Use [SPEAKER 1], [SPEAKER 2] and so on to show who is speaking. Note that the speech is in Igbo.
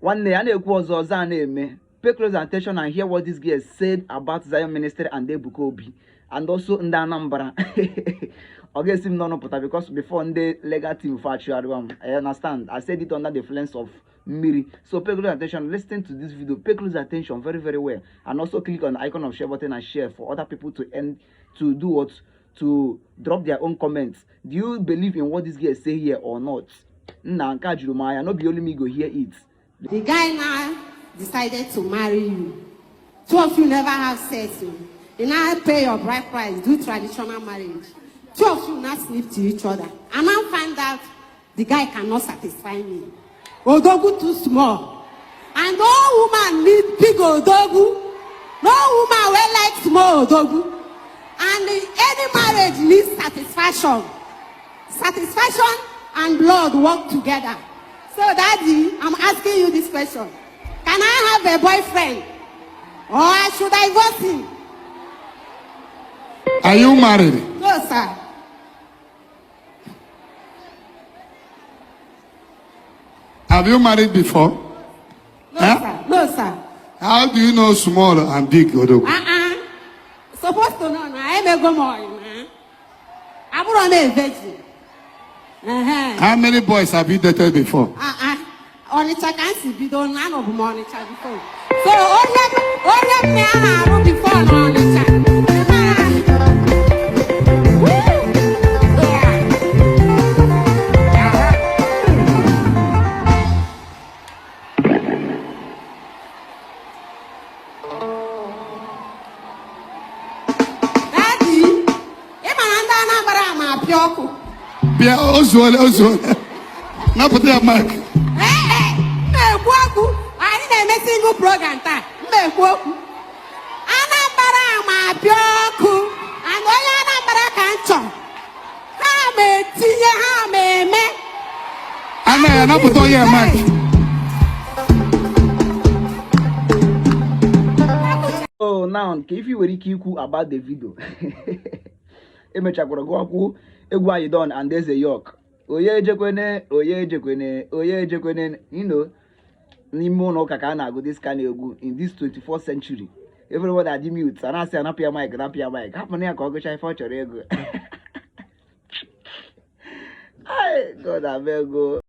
[SPEAKER 1] One day, I was pay close attention and hear what this girl said about Zion Ministry and Ebuka Obi, and also in the Anambra. I guess him no put because before the legal team for I understand. I said it under the influence of Miri. So pay close attention, listen to this video, pay close attention very, very well. And also click on the icon of share button and share for other people to do what? To drop their own comments. Do you believe in what this girl say here or not? Nah, no be only me go hear it.
[SPEAKER 2] The guy now decided to marry you. Two of you never have sex. You now pay your bride price, do traditional marriage. Two of you now sleep to each other. And now find out the guy cannot satisfy me. Odogu too small. And no woman need big Odogu. No woman will like small Odogu. And any marriage needs satisfaction. Satisfaction and blood work together. So, Daddy, I'm asking you this question. Can I have a boyfriend? Or should I divorce him?
[SPEAKER 3] Are you married?
[SPEAKER 2] No, sir.
[SPEAKER 3] Have you married before?
[SPEAKER 2] No, sir. No, sir.
[SPEAKER 3] How do you know small and big, Odogu?
[SPEAKER 2] Supposed to know. I'm a good boy. I'm not a virgin.
[SPEAKER 3] How many boys have you dated before?
[SPEAKER 2] Onitsha can't see be done none of Onitsha before. So only me I before Onitsha. Daddy, Emanda na bara ma pioko.
[SPEAKER 3] Pia ozole. Na put your mic.
[SPEAKER 2] I need a single program. Anambra ma bioku. And oya Anambra kancho. Ha me tinye ha me.
[SPEAKER 3] Anna, na put your mic.
[SPEAKER 1] Oh, now if you were kiku about the video. Emechakura go egwu you done and there's a york. Oye ejekwene, you know. Nimo no kaka na go this kind of egwu in this 24th century. Everyone that mute and I say anapia mic. Happen here go shy for chore ego. Ay, God I go.